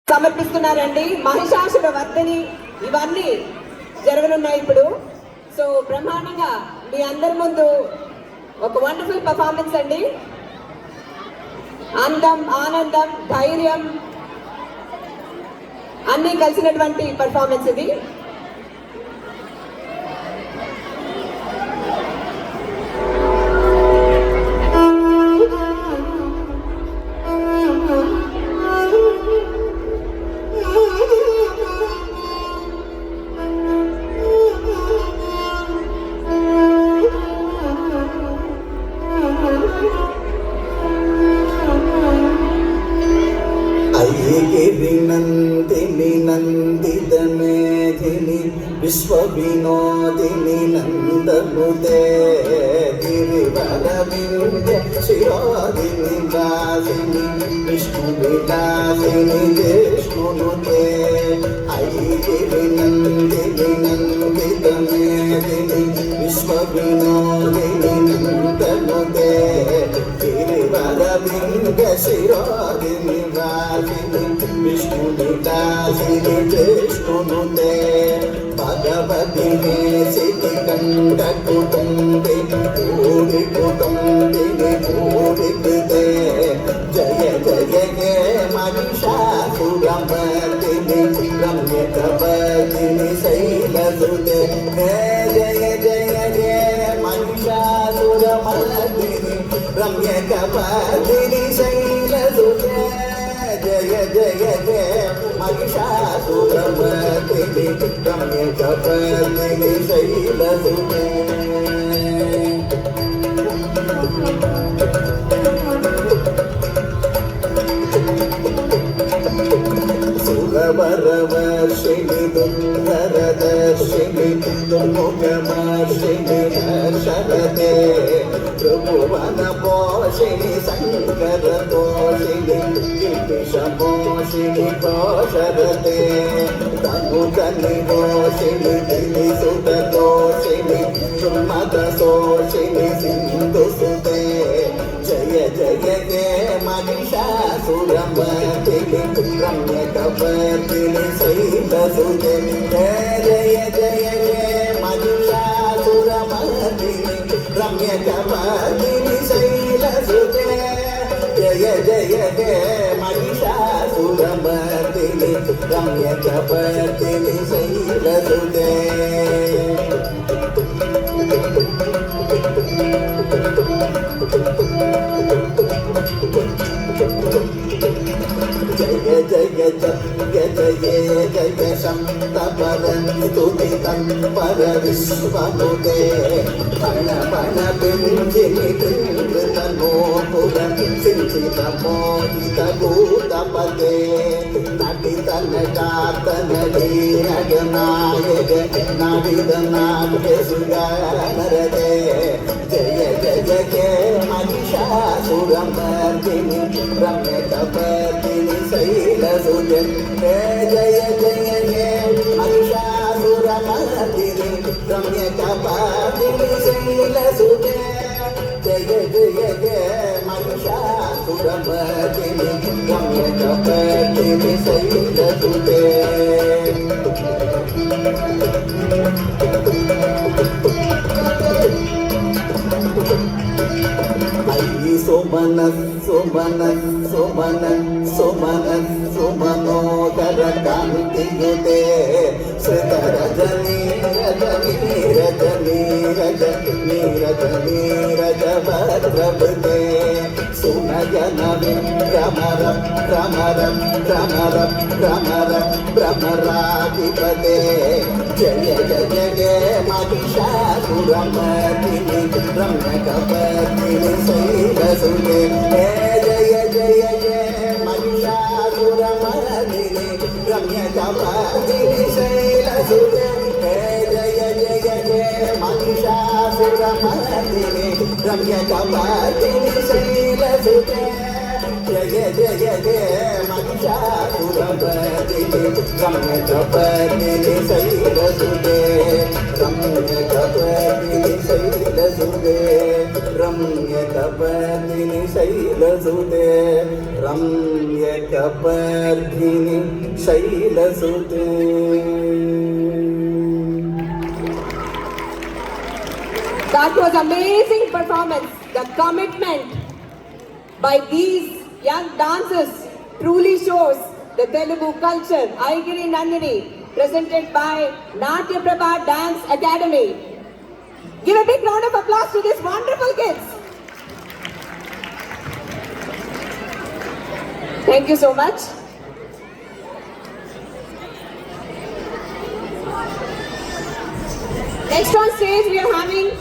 సమర్పిస్తున్నారండి. మహిషాసుర వర్ధని ఇవన్నీ జరగనున్నాయి ఇప్పుడు. సో బ్రహ్మాండంగా మీ అందరి ముందు ఒక వండర్ఫుల్ పర్ఫార్మెన్స్ అండి. అందం, ఆనందం, ధైర్యం అన్నీ కలిసినటువంటి పర్ఫార్మెన్స్ ఇది. नंदिनी नंदित मेधिनी विश्व विनोदिनी नंदनुते गिरिवरविंद शिरोदिनी वासिनी विष्णु विलासिनी विष्णुनुते ऐगिरि नंदिनी नंदित मेधिनी विश्व विनोदिनी नंदनुते गिरिवरविंद शिरोदिनी वासिनी विष्णु विलासिनी विष्णुनुते भगवती सिद्धि कंठ कुटुंबिनी भूरि कुटुंबिनी भूरि कृते जय जय हे महिषासुरमर्दिनी रम्यकपर्दिनी शैलसुते हे जय जय हे महिषासुरमर्दिनी रम्यकपर्दिनी शैलसुते जय जय जय महिषासुरमर्दिनी रम्यकपर्दिनी शैलसुते सुरवरवर्षिणि दुर्धरदर्शिनि दुर्मुखमर्षिणि हर्षरते त्रिभुवनपोषिणि शङ्करतोषिणि कीर्तिशमोषिणि कोशरते तनुतनिघोषिणि गिरिसुततोषिणि सुमतसोषिणि सिन्धुसुते जय जय हे महिषासुरमर्दिनी रम्यकपर्दिनी शैलसुते जय जय हे महिषासुरमर्दिनी रम्यकपर्दिनी शैलसुते जय जय हे महिषासुरमर्दिनी रम्यकपर्दिनी शैलसुते जय जय जय जय जय शंतपरं स्तुतितं पर विश्वनुते पण पण बिंजिनि कृतनोपुरं सिंचितमोहितभूतपते नटितनटातनवीरगनायक नाडिदनाट्यसुगानरते जय जय जय महिषासुरमर्दिनी रम्यकपर्दिनी शैलसुते जय जय हे महिषासुरमर्दिनी रम्यकपर्दिनी शैलसुते जय जय हे महिषासुरमर्दिनी रम्यकपर्दिनी शैलसुते सुमन सुमन सुमन सुमन सुमनोदर कांतियुते श्रितरजनी रजनी रजनी रजनी रजनी रजभद्रभृते सुनयन विभ्रमर भ्रमर भ्रमर भ्रमर भ्रमराधिपते जय जय जय महिषासुरमर्दिनी रम्यकपर्दिनी शैलसुते जय जय जय महिषासुरमर्दिनी रम्यकपर्दिनी शैलसुते जय जय जय महिषासुरमर्दिनी रम्यकपर्दिनी शैलसुते जय जय जय Mahishasuramardini रम्यकपर्दिनी शैलसुते रम्यकपर्दिनी शैलसुते रम्यकपर्दिनि शैलसुते रम्यकपर्दिनि शैलसुते That was amazing performance. The commitment by these young dancers truly shows the Telugu culture. Aigiri Nandini, presented by Natya Prabha Dance Academy. Give a big round of applause to these wonderful kids. Thank you so much. Next on stage we are having